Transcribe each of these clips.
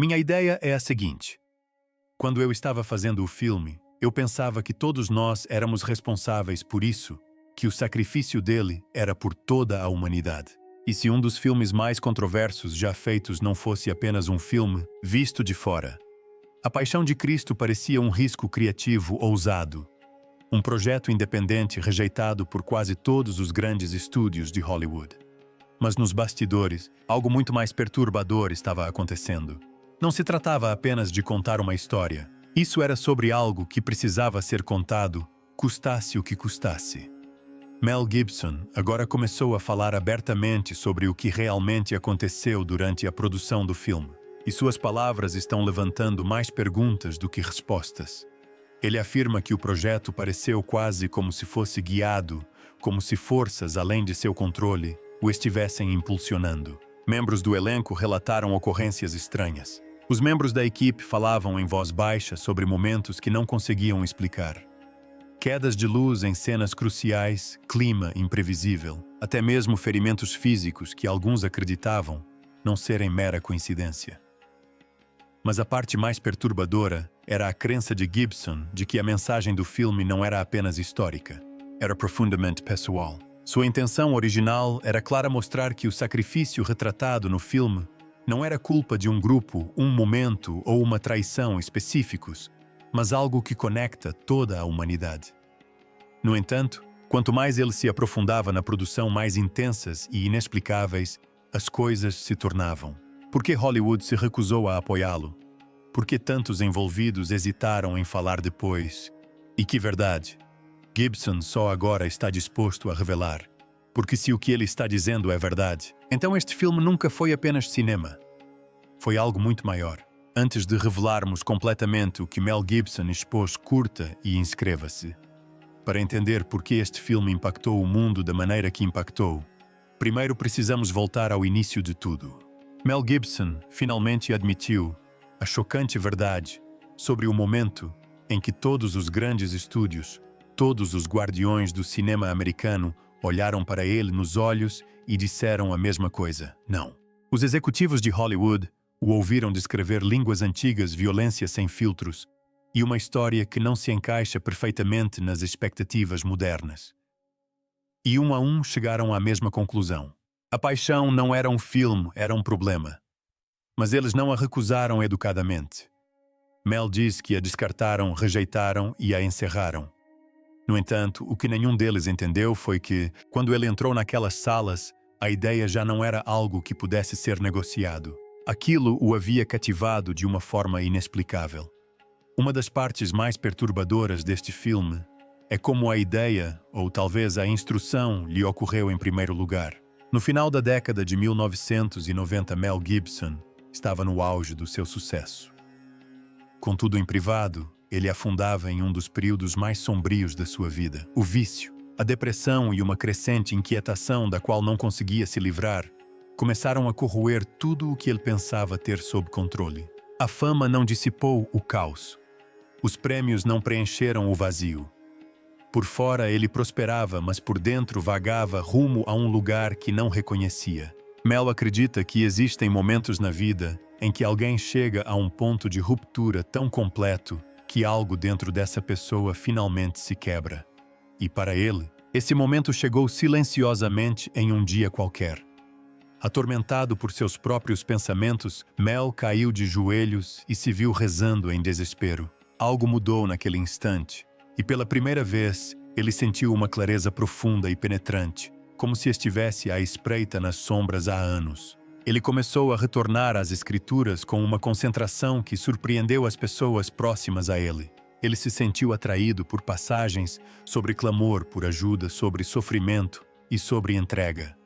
Minha ideia é a seguinte. Quando eu estava fazendo o filme, eu pensava que todos nós éramos responsáveis por isso, que o sacrifício dele era por toda a humanidade. E se um dos filmes mais controversos já feitos não fosse apenas um filme visto de fora? A Paixão de Cristo parecia um risco criativo ousado. Um projeto independente rejeitado por quase todos os grandes estúdios de Hollywood. Mas nos bastidores, algo muito mais perturbador estava acontecendo. Não se tratava apenas de contar uma história. Isso era sobre algo que precisava ser contado, custasse o que custasse. Mel Gibson agora começou a falar abertamente sobre o que realmente aconteceu durante a produção do filme, e suas palavras estão levantando mais perguntas do que respostas. Ele afirma que o projeto pareceu quase como se fosse guiado, como se forças além de seu controle o estivessem impulsionando. Membros do elenco relataram ocorrências estranhas. Os membros da equipe falavam em voz baixa sobre momentos que não conseguiam explicar. Quedas de luz em cenas cruciais, clima imprevisível, até mesmo ferimentos físicos que alguns acreditavam não serem mera coincidência. Mas a parte mais perturbadora era a crença de Gibson de que a mensagem do filme não era apenas histórica, era profundamente pessoal. Sua intenção original era clara mostrar que o sacrifício retratado no filme não era culpa de um grupo, um momento ou uma traição específicos, mas algo que conecta toda a humanidade. No entanto, quanto mais ele se aprofundava na produção mais intensas e inexplicáveis, as coisas se tornavam. Por que Hollywood se recusou a apoiá-lo? Por que tantos envolvidos hesitaram em falar depois? E que verdade? Gibson só agora está disposto a revelar. Porque se o que ele está dizendo é verdade, então este filme nunca foi apenas cinema. Foi algo muito maior. Antes de revelarmos completamente o que Mel Gibson expôs, curta e inscreva-se. Para entender por que este filme impactou o mundo da maneira que impactou, primeiro precisamos voltar ao início de tudo. Mel Gibson finalmente admitiu a chocante verdade sobre o momento em que todos os grandes estúdios, todos os guardiões do cinema americano olharam para ele nos olhos e disseram a mesma coisa. Não. Os executivos de Hollywood o ouviram descrever línguas antigas, violência sem filtros e uma história que não se encaixa perfeitamente nas expectativas modernas. E um a um chegaram à mesma conclusão. A paixão não era um filme, era um problema. Mas eles não a recusaram educadamente. Mel diz que a descartaram, rejeitaram e a encerraram. No entanto, o que nenhum deles entendeu foi que, quando ele entrou naquelas salas, a ideia já não era algo que pudesse ser negociado. Aquilo o havia cativado de uma forma inexplicável. Uma das partes mais perturbadoras deste filme é como a ideia, ou talvez a instrução, lhe ocorreu em primeiro lugar. No final da década de 1990, Mel Gibson estava no auge do seu sucesso. Contudo, em privado, ele afundava em um dos períodos mais sombrios da sua vida. O vício, a depressão e uma crescente inquietação da qual não conseguia se livrar começaram a corroer tudo o que ele pensava ter sob controle. A fama não dissipou o caos. Os prêmios não preencheram o vazio. Por fora ele prosperava, mas por dentro vagava rumo a um lugar que não reconhecia. Mel acredita que existem momentos na vida em que alguém chega a um ponto de ruptura tão completo que algo dentro dessa pessoa finalmente se quebra. E para ele, esse momento chegou silenciosamente em um dia qualquer. Atormentado por seus próprios pensamentos, Mel caiu de joelhos e se viu rezando em desespero. Algo mudou naquele instante, e pela primeira vez, ele sentiu uma clareza profunda e penetrante, como se estivesse à espreita nas sombras há anos. Ele começou a retornar às escrituras com uma concentração que surpreendeu as pessoas próximas a ele. Ele se sentiu atraído por passagens sobre clamor por ajuda, sobre sofrimento e sobre entrega.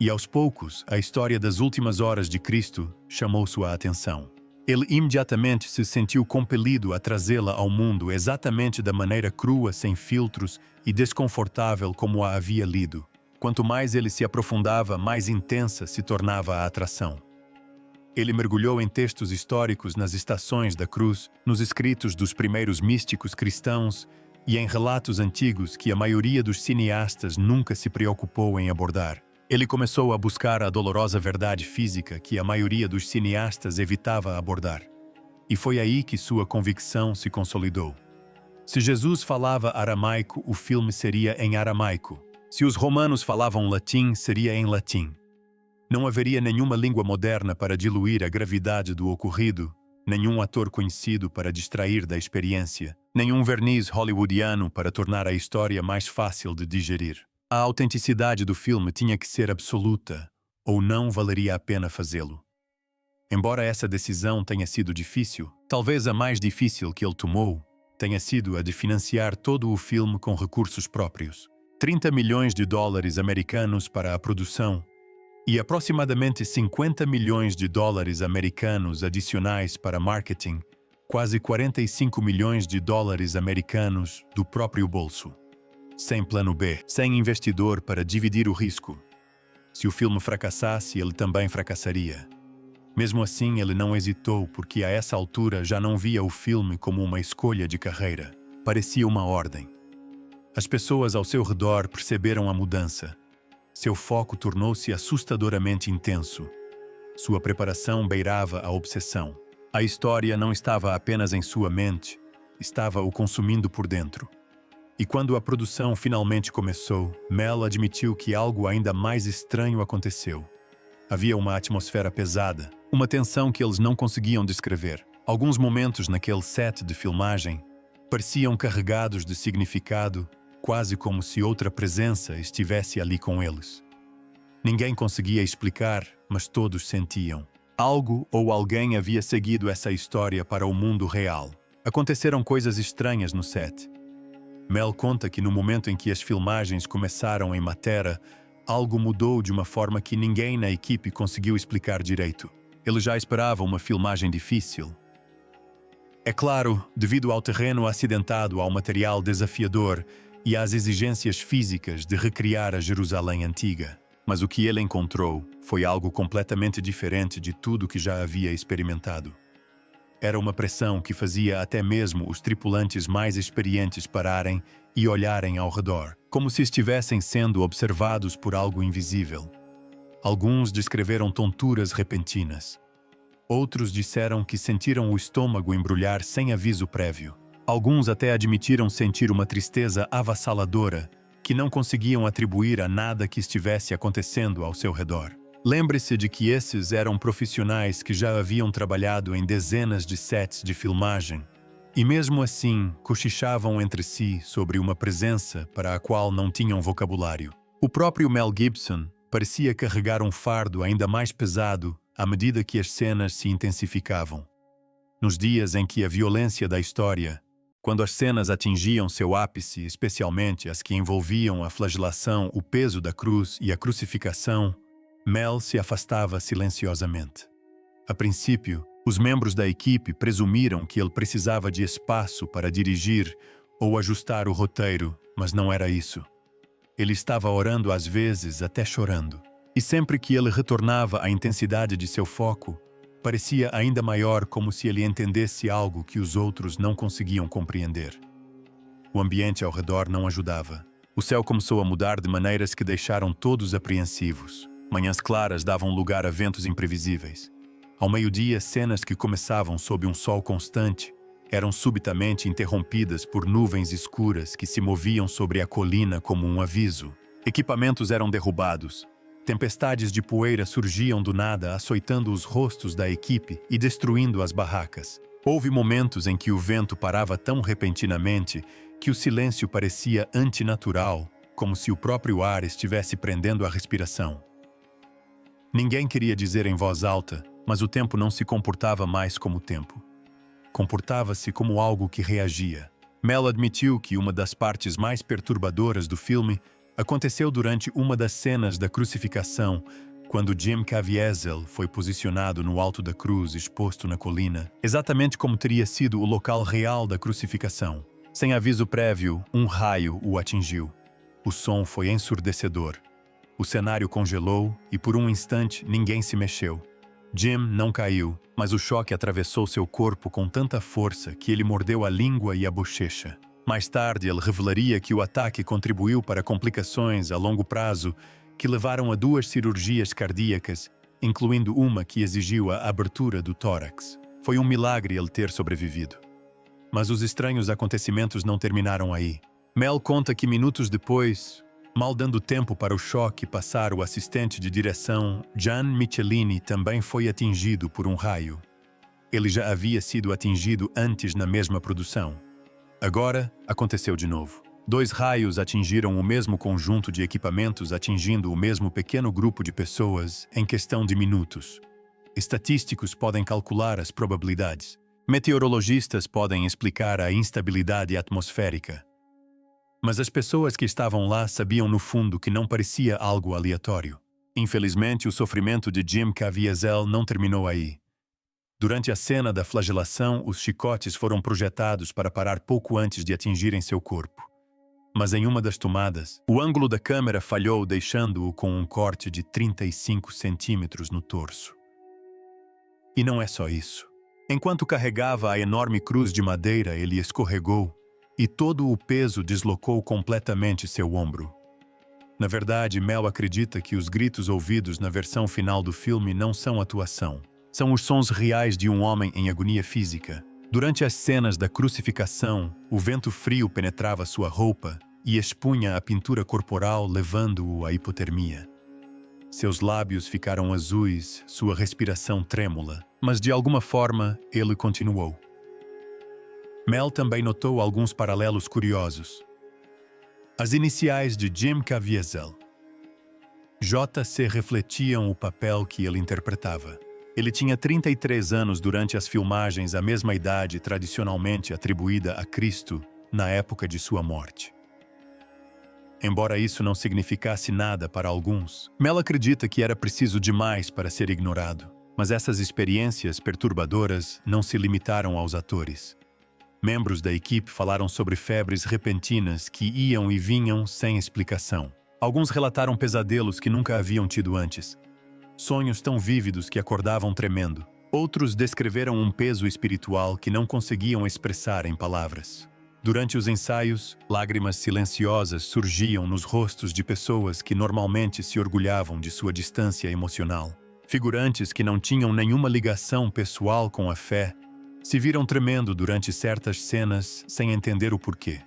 E aos poucos, a história das últimas horas de Cristo chamou sua atenção. Ele imediatamente se sentiu compelido a trazê-la ao mundo exatamente da maneira crua, sem filtros e desconfortável como a havia lido. Quanto mais ele se aprofundava, mais intensa se tornava a atração. Ele mergulhou em textos históricos nas estações da cruz, nos escritos dos primeiros místicos cristãos e em relatos antigos que a maioria dos cineastas nunca se preocupou em abordar. Ele começou a buscar a dolorosa verdade física que a maioria dos cineastas evitava abordar. E foi aí que sua convicção se consolidou. Se Jesus falava aramaico, o filme seria em aramaico. Se os romanos falavam latim, seria em latim. Não haveria nenhuma língua moderna para diluir a gravidade do ocorrido, nenhum ator conhecido para distrair da experiência, nenhum verniz hollywoodiano para tornar a história mais fácil de digerir. A autenticidade do filme tinha que ser absoluta, ou não valeria a pena fazê-lo. Embora essa decisão tenha sido difícil, talvez a mais difícil que ele tomou tenha sido a de financiar todo o filme com recursos próprios. 30 milhões de dólares americanos para a produção e aproximadamente 50 milhões de dólares americanos adicionais para marketing, quase 45 milhões de dólares americanos do próprio bolso. Sem plano B, sem investidor para dividir o risco. Se o filme fracassasse, ele também fracassaria. Mesmo assim, ele não hesitou porque a essa altura já não via o filme como uma escolha de carreira. Parecia uma ordem. As pessoas ao seu redor perceberam a mudança. Seu foco tornou-se assustadoramente intenso. Sua preparação beirava a obsessão. A história não estava apenas em sua mente, estava o consumindo por dentro. E quando a produção finalmente começou, Mel admitiu que algo ainda mais estranho aconteceu. Havia uma atmosfera pesada, uma tensão que eles não conseguiam descrever. Alguns momentos naquele set de filmagem pareciam carregados de significado, quase como se outra presença estivesse ali com eles. Ninguém conseguia explicar, mas todos sentiam. Algo ou alguém havia seguido essa história para o mundo real. Aconteceram coisas estranhas no set. Mel conta que no momento em que as filmagens começaram em Matera, algo mudou de uma forma que ninguém na equipe conseguiu explicar direito. Ele já esperava uma filmagem difícil. É claro, devido ao terreno acidentado, ao material desafiador e às exigências físicas de recriar a Jerusalém antiga. Mas o que ele encontrou foi algo completamente diferente de tudo que já havia experimentado. Era uma pressão que fazia até mesmo os tripulantes mais experientes pararem e olharem ao redor, como se estivessem sendo observados por algo invisível. Alguns descreveram tonturas repentinas. Outros disseram que sentiram o estômago embrulhar sem aviso prévio. Alguns até admitiram sentir uma tristeza avassaladora que não conseguiam atribuir a nada que estivesse acontecendo ao seu redor. Lembre-se de que esses eram profissionais que já haviam trabalhado em dezenas de sets de filmagem e mesmo assim cochichavam entre si sobre uma presença para a qual não tinham vocabulário. O próprio Mel Gibson parecia carregar um fardo ainda mais pesado à medida que as cenas se intensificavam. Nos dias em que a violência da história, quando as cenas atingiam seu ápice, especialmente as que envolviam a flagelação, o peso da cruz e a crucificação, Mel se afastava silenciosamente. A princípio, os membros da equipe presumiram que ele precisava de espaço para dirigir ou ajustar o roteiro, mas não era isso. Ele estava orando às vezes até chorando. E sempre que ele retornava à intensidade de seu foco, parecia ainda maior, como se ele entendesse algo que os outros não conseguiam compreender. O ambiente ao redor não ajudava. O céu começou a mudar de maneiras que deixaram todos apreensivos. Manhãs claras davam lugar a ventos imprevisíveis. Ao meio-dia, cenas que começavam sob um sol constante eram subitamente interrompidas por nuvens escuras que se moviam sobre a colina como um aviso. Equipamentos eram derrubados. Tempestades de poeira surgiam do nada, açoitando os rostos da equipe e destruindo as barracas. Houve momentos em que o vento parava tão repentinamente que o silêncio parecia antinatural, como se o próprio ar estivesse prendendo a respiração. Ninguém queria dizer em voz alta, mas o tempo não se comportava mais como tempo. Comportava-se como algo que reagia. Mel admitiu que uma das partes mais perturbadoras do filme aconteceu durante uma das cenas da crucificação, quando Jim Caviezel foi posicionado no alto da cruz exposto na colina, exatamente como teria sido o local real da crucificação. Sem aviso prévio, um raio o atingiu. O som foi ensurdecedor. O cenário congelou e por um instante ninguém se mexeu. Jim não caiu, mas o choque atravessou seu corpo com tanta força que ele mordeu a língua e a bochecha. Mais tarde, ele revelaria que o ataque contribuiu para complicações a longo prazo que levaram a 2 cirurgias cardíacas, incluindo uma que exigiu a abertura do tórax. Foi um milagre ele ter sobrevivido. Mas os estranhos acontecimentos não terminaram aí. Mel conta que minutos depois, mal dando tempo para o choque passar, o assistente de direção, Gian Michelini, também foi atingido por um raio. Ele já havia sido atingido antes na mesma produção. Agora, aconteceu de novo. 2 raios atingiram o mesmo conjunto de equipamentos, atingindo o mesmo pequeno grupo de pessoas em questão de minutos. Estatísticos podem calcular as probabilidades. Meteorologistas podem explicar a instabilidade atmosférica. Mas as pessoas que estavam lá sabiam no fundo que não parecia algo aleatório. Infelizmente, o sofrimento de Jim Caviezel não terminou aí. Durante a cena da flagelação, os chicotes foram projetados para parar pouco antes de atingirem seu corpo. Mas em uma das tomadas, o ângulo da câmera falhou, deixando-o com um corte de 35 centímetros no torso. E não é só isso. Enquanto carregava a enorme cruz de madeira, ele escorregou e todo o peso deslocou completamente seu ombro. Na verdade, Mel acredita que os gritos ouvidos na versão final do filme não são atuação. São os sons reais de um homem em agonia física. Durante as cenas da crucificação, o vento frio penetrava sua roupa e expunha a pintura corporal, levando-o à hipotermia. Seus lábios ficaram azuis, sua respiração trêmula, mas de alguma forma ele continuou. Mel também notou alguns paralelos curiosos. As iniciais de Jim Caviezel, JC, refletiam o papel que ele interpretava. Ele tinha 33 anos durante as filmagens, a mesma idade tradicionalmente atribuída a Cristo na época de sua morte. Embora isso não significasse nada para alguns, Mel acredita que era preciso demais para ser ignorado. Mas essas experiências perturbadoras não se limitaram aos atores. Membros da equipe falaram sobre febres repentinas que iam e vinham sem explicação. Alguns relataram pesadelos que nunca haviam tido antes. Sonhos tão vívidos que acordavam tremendo. Outros descreveram um peso espiritual que não conseguiam expressar em palavras. Durante os ensaios, lágrimas silenciosas surgiam nos rostos de pessoas que normalmente se orgulhavam de sua distância emocional. Figurantes que não tinham nenhuma ligação pessoal com a fé se viram tremendo durante certas cenas sem entender o porquê.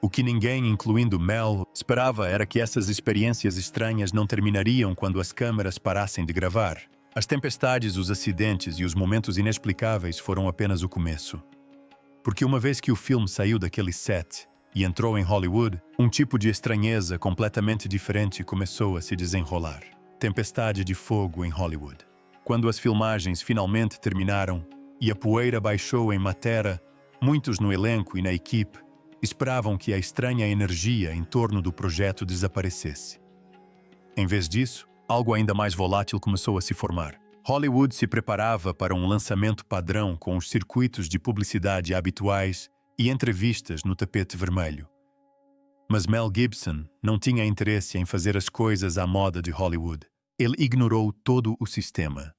O que ninguém, incluindo Mel, esperava era que essas experiências estranhas não terminariam quando as câmeras parassem de gravar. As tempestades, os acidentes e os momentos inexplicáveis foram apenas o começo. Porque uma vez que o filme saiu daquele set e entrou em Hollywood, um tipo de estranheza completamente diferente começou a se desenrolar. Tempestade de fogo em Hollywood. Quando as filmagens finalmente terminaram e a poeira baixou em Matera, muitos no elenco e na equipe esperavam que a estranha energia em torno do projeto desaparecesse. Em vez disso, algo ainda mais volátil começou a se formar. Hollywood se preparava para um lançamento padrão com os circuitos de publicidade habituais e entrevistas no tapete vermelho. Mas Mel Gibson não tinha interesse em fazer as coisas à moda de Hollywood. Ele ignorou todo o sistema.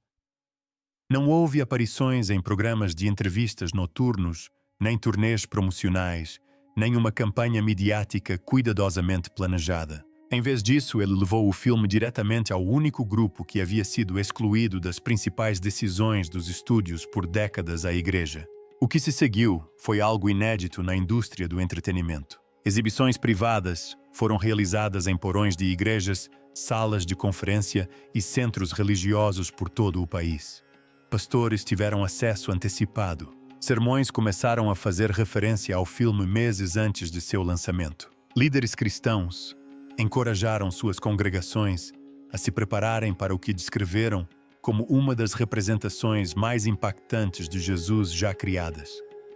Não houve aparições em programas de entrevistas noturnos, nem turnês promocionais, nem uma campanha midiática cuidadosamente planejada. Em vez disso, ele levou o filme diretamente ao único grupo que havia sido excluído das principais decisões dos estúdios por décadas, a igreja. O que se seguiu foi algo inédito na indústria do entretenimento. Exibições privadas foram realizadas em porões de igrejas, salas de conferência e centros religiosos por todo o país. Pastores tiveram acesso antecipado. Sermões começaram a fazer referência ao filme meses antes de seu lançamento. Líderes cristãos encorajaram suas congregações a se prepararem para o que descreveram como uma das representações mais impactantes de Jesus já criadas.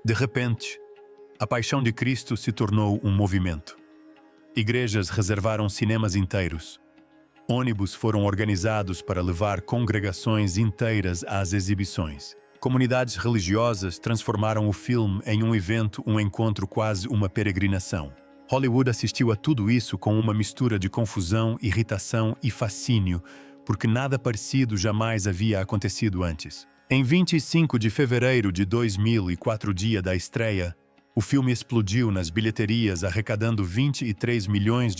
De repente, a paixão de Cristo se tornou um movimento. Igrejas reservaram cinemas inteiros. Ônibus foram organizados para levar congregações inteiras às exibições. Comunidades religiosas transformaram o filme em um evento, um encontro, quase uma peregrinação. Hollywood assistiu a tudo isso com uma mistura de confusão, irritação e fascínio, porque nada parecido jamais havia acontecido antes. Em 25 de fevereiro de 2004, dia da estreia, o filme explodiu nas bilheterias, arrecadando $23 milhões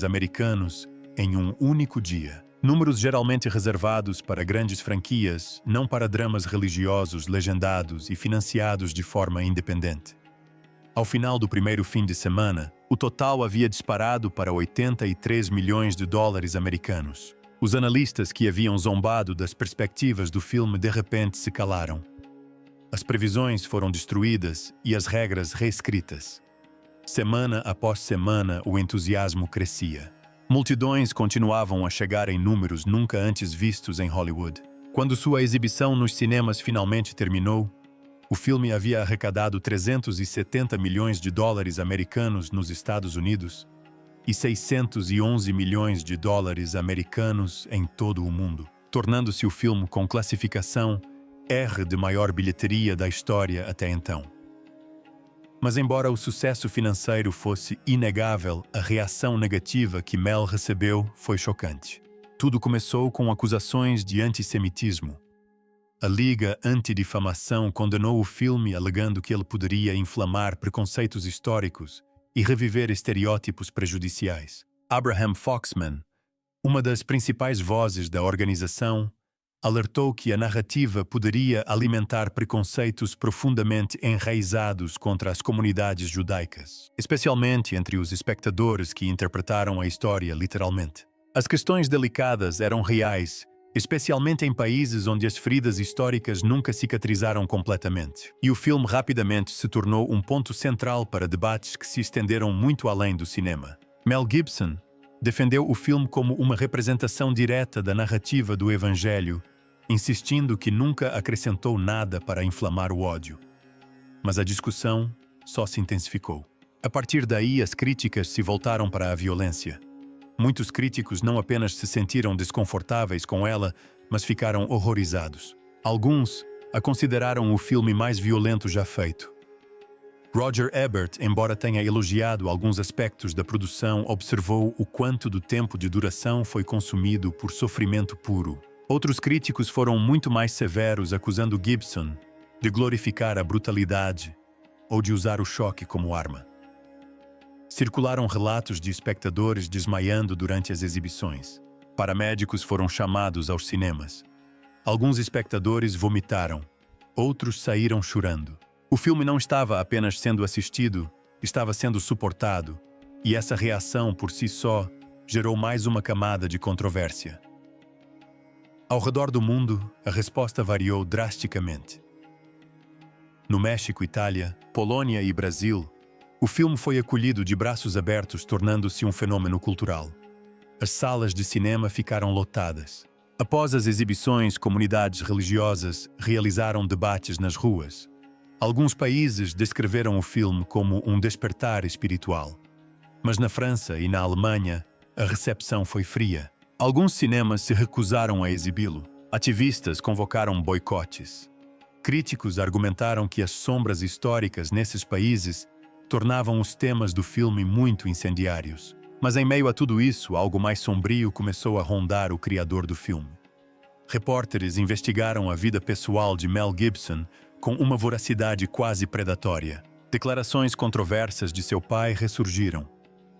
americanos em um único dia. Números geralmente reservados para grandes franquias, não para dramas religiosos legendados e financiados de forma independente. Ao final do primeiro fim de semana, o total havia disparado para 83 milhões de dólares americanos. Os analistas que haviam zombado das perspectivas do filme de repente se calaram. As previsões foram destruídas e as regras reescritas. Semana após semana, o entusiasmo crescia. Multidões continuavam a chegar em números nunca antes vistos em Hollywood. Quando sua exibição nos cinemas finalmente terminou, o filme havia arrecadado 370 milhões de dólares americanos nos Estados Unidos e 611 milhões de dólares americanos em todo o mundo, tornando-se o filme com classificação R de maior bilheteria da história até então. Mas embora o sucesso financeiro fosse inegável, a reação negativa que Mel recebeu foi chocante. Tudo começou com acusações de antissemitismo. A Liga Antidifamação condenou o filme alegando que ele poderia inflamar preconceitos históricos e reviver estereótipos prejudiciais. Abraham Foxman, uma das principais vozes da organização, alertou que a narrativa poderia alimentar preconceitos profundamente enraizados contra as comunidades judaicas, especialmente entre os espectadores que interpretaram a história literalmente. As questões delicadas eram reais, especialmente em países onde as feridas históricas nunca cicatrizaram completamente. E o filme rapidamente se tornou um ponto central para debates que se estenderam muito além do cinema. Mel Gibson defendeu o filme como uma representação direta da narrativa do Evangelho, insistindo que nunca acrescentou nada para inflamar o ódio. Mas a discussão só se intensificou. A partir daí, as críticas se voltaram para a violência. Muitos críticos não apenas se sentiram desconfortáveis com ela, mas ficaram horrorizados. Alguns a consideraram o filme mais violento já feito. Roger Ebert, embora tenha elogiado alguns aspectos da produção, observou o quanto do tempo de duração foi consumido por sofrimento puro. Outros críticos foram muito mais severos, acusando Gibson de glorificar a brutalidade ou de usar o choque como arma. Circularam relatos de espectadores desmaiando durante as exibições. Paramédicos foram chamados aos cinemas. Alguns espectadores vomitaram, outros saíram chorando. O filme não estava apenas sendo assistido, estava sendo suportado, e essa reação por si só gerou mais uma camada de controvérsia. Ao redor do mundo, a resposta variou drasticamente. No México, Itália, Polônia e Brasil, o filme foi acolhido de braços abertos, tornando-se um fenômeno cultural. As salas de cinema ficaram lotadas. Após as exibições, comunidades religiosas realizaram debates nas ruas. Alguns países descreveram o filme como um despertar espiritual. Mas na França e na Alemanha, a recepção foi fria. Alguns cinemas se recusaram a exibi-lo. Ativistas convocaram boicotes. Críticos argumentaram que as sombras históricas nesses países tornavam os temas do filme muito incendiários. Mas em meio a tudo isso, algo mais sombrio começou a rondar o criador do filme. Repórteres investigaram a vida pessoal de Mel Gibson com uma voracidade quase predatória. Declarações controversas de seu pai ressurgiram.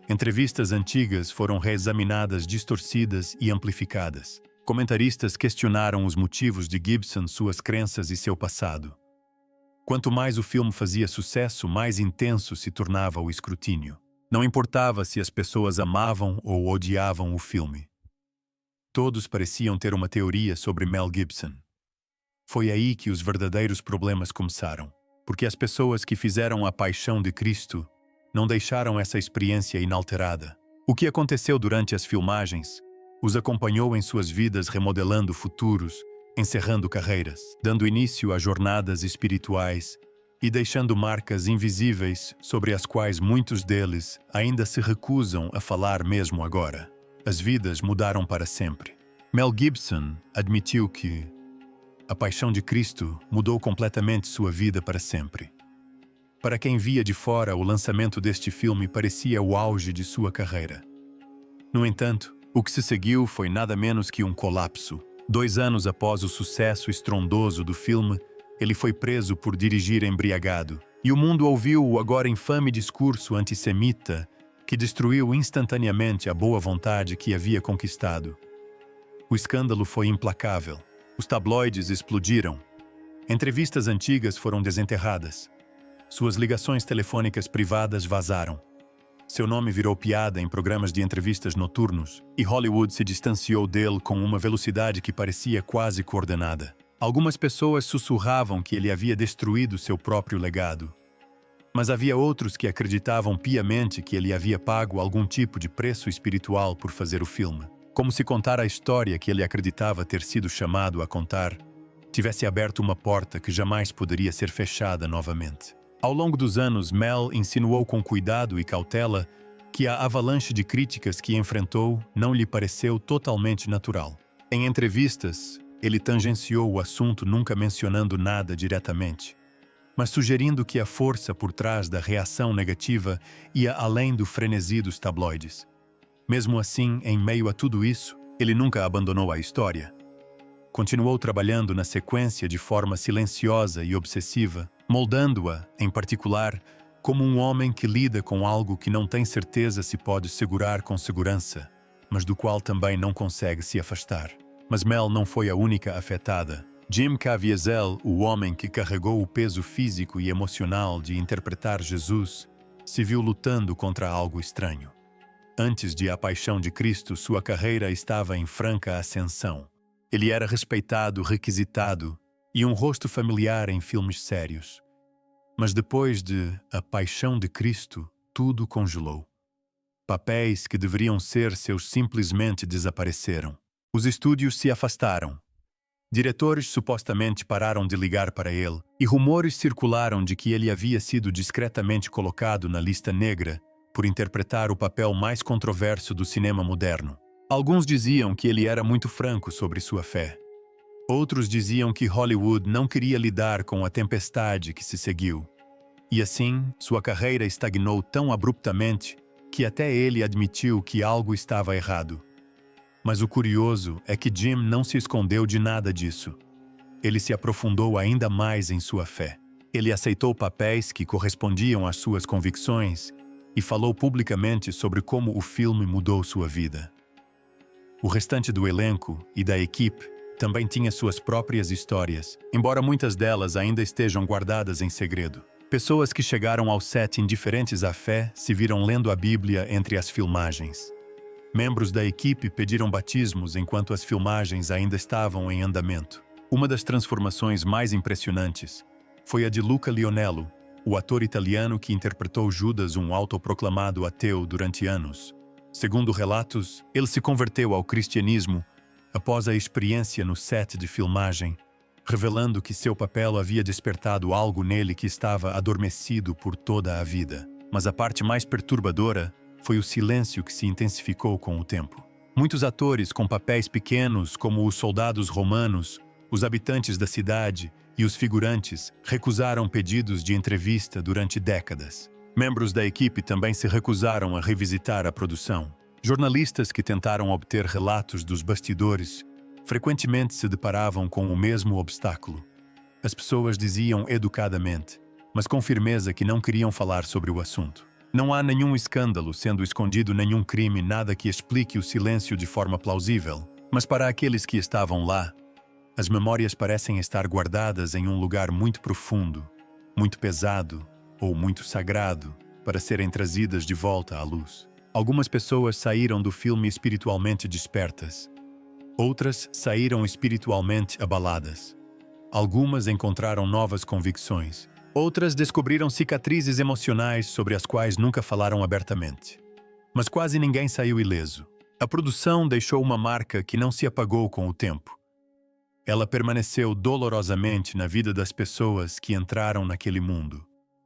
Entrevistas antigas foram reexaminadas, distorcidas e amplificadas. Comentaristas questionaram os motivos de Gibson, suas crenças e seu passado. Quanto mais o filme fazia sucesso, mais intenso se tornava o escrutínio. Não importava se as pessoas amavam ou odiavam o filme. Todos pareciam ter uma teoria sobre Mel Gibson. Foi aí que os verdadeiros problemas começaram, porque as pessoas que fizeram a paixão de Cristo não deixaram essa experiência inalterada. O que aconteceu durante as filmagens os acompanhou em suas vidas, remodelando futuros, encerrando carreiras, dando início a jornadas espirituais e deixando marcas invisíveis sobre as quais muitos deles ainda se recusam a falar mesmo agora. As vidas mudaram para sempre. Mel Gibson admitiu que a paixão de Cristo mudou completamente sua vida para sempre. Para quem via de fora, o lançamento deste filme parecia o auge de sua carreira. No entanto, o que se seguiu foi nada menos que um colapso. 2 anos após o sucesso estrondoso do filme, ele foi preso por dirigir embriagado. E o mundo ouviu o agora infame discurso antissemita que destruiu instantaneamente a boa vontade que havia conquistado. O escândalo foi implacável. Os tabloides explodiram. Entrevistas antigas foram desenterradas. Suas ligações telefônicas privadas vazaram. Seu nome virou piada em programas de entrevistas noturnos e Hollywood se distanciou dele com uma velocidade que parecia quase coordenada. Algumas pessoas sussurravam que ele havia destruído seu próprio legado. Mas havia outros que acreditavam piamente que ele havia pago algum tipo de preço espiritual por fazer o filme. Como se contar a história que ele acreditava ter sido chamado a contar tivesse aberto uma porta que jamais poderia ser fechada novamente. Ao longo dos anos, Mel insinuou com cuidado e cautela que a avalanche de críticas que enfrentou não lhe pareceu totalmente natural. Em entrevistas, ele tangenciou o assunto nunca mencionando nada diretamente, mas sugerindo que a força por trás da reação negativa ia além do frenesi dos tabloides. Mesmo assim, em meio a tudo isso, ele nunca abandonou a história. Continuou trabalhando na sequência de forma silenciosa e obsessiva, moldando-a, em particular, como um homem que lida com algo que não tem certeza se pode segurar com segurança, mas do qual também não consegue se afastar. Mas Mel não foi a única afetada. Jim Caviezel, o homem que carregou o peso físico e emocional de interpretar Jesus, se viu lutando contra algo estranho. Antes de A Paixão de Cristo, sua carreira estava em franca ascensão. Ele era respeitado, requisitado e um rosto familiar em filmes sérios. Mas depois de A Paixão de Cristo, tudo congelou. Papéis que deveriam ser seus simplesmente desapareceram. Os estúdios se afastaram. Diretores supostamente pararam de ligar para ele e rumores circularam de que ele havia sido discretamente colocado na lista negra por interpretar o papel mais controverso do cinema moderno. Alguns diziam que ele era muito franco sobre sua fé. Outros diziam que Hollywood não queria lidar com a tempestade que se seguiu. E assim, sua carreira estagnou tão abruptamente que até ele admitiu que algo estava errado. Mas o curioso é que Jim não se escondeu de nada disso. Ele se aprofundou ainda mais em sua fé. Ele aceitou papéis que correspondiam às suas convicções e falou publicamente sobre como o filme mudou sua vida. O restante do elenco e da equipe também tinha suas próprias histórias, embora muitas delas ainda estejam guardadas em segredo. Pessoas que chegaram ao set indiferentes à fé se viram lendo a Bíblia entre as filmagens. Membros da equipe pediram batismos enquanto as filmagens ainda estavam em andamento. Uma das transformações mais impressionantes foi a de Luca Lionello, o ator italiano que interpretou Judas, um autoproclamado ateu, durante anos. Segundo relatos, ele se converteu ao cristianismo após a experiência no set de filmagem, revelando que seu papel havia despertado algo nele que estava adormecido por toda a vida. Mas a parte mais perturbadora foi o silêncio que se intensificou com o tempo. Muitos atores com papéis pequenos, como os soldados romanos, os habitantes da cidade e os figurantes, recusaram pedidos de entrevista durante décadas. Membros da equipe também se recusaram a revisitar a produção. Jornalistas que tentaram obter relatos dos bastidores frequentemente se deparavam com o mesmo obstáculo. As pessoas diziam educadamente, mas com firmeza, que não queriam falar sobre o assunto. Não há nenhum escândalo sendo escondido, nenhum crime, nada que explique o silêncio de forma plausível. Mas para aqueles que estavam lá, as memórias parecem estar guardadas em um lugar muito profundo, muito pesado ou muito sagrado para serem trazidas de volta à luz. Algumas pessoas saíram do filme espiritualmente despertas. Outras saíram espiritualmente abaladas. Algumas encontraram novas convicções. Outras descobriram cicatrizes emocionais sobre as quais nunca falaram abertamente. Mas quase ninguém saiu ileso. A produção deixou uma marca que não se apagou com o tempo. Ela permaneceu dolorosamente na vida das pessoas que entraram naquele mundo.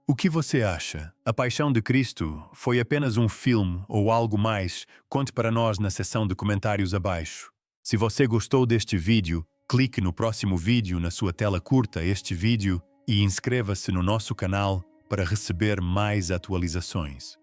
O que você acha? A Paixão de Cristo foi apenas um filme ou algo mais? Conte para nós na seção de comentários abaixo. Se você gostou deste vídeo, clique no próximo vídeo na sua tela, curta este vídeo e inscreva-se no nosso canal para receber mais atualizações.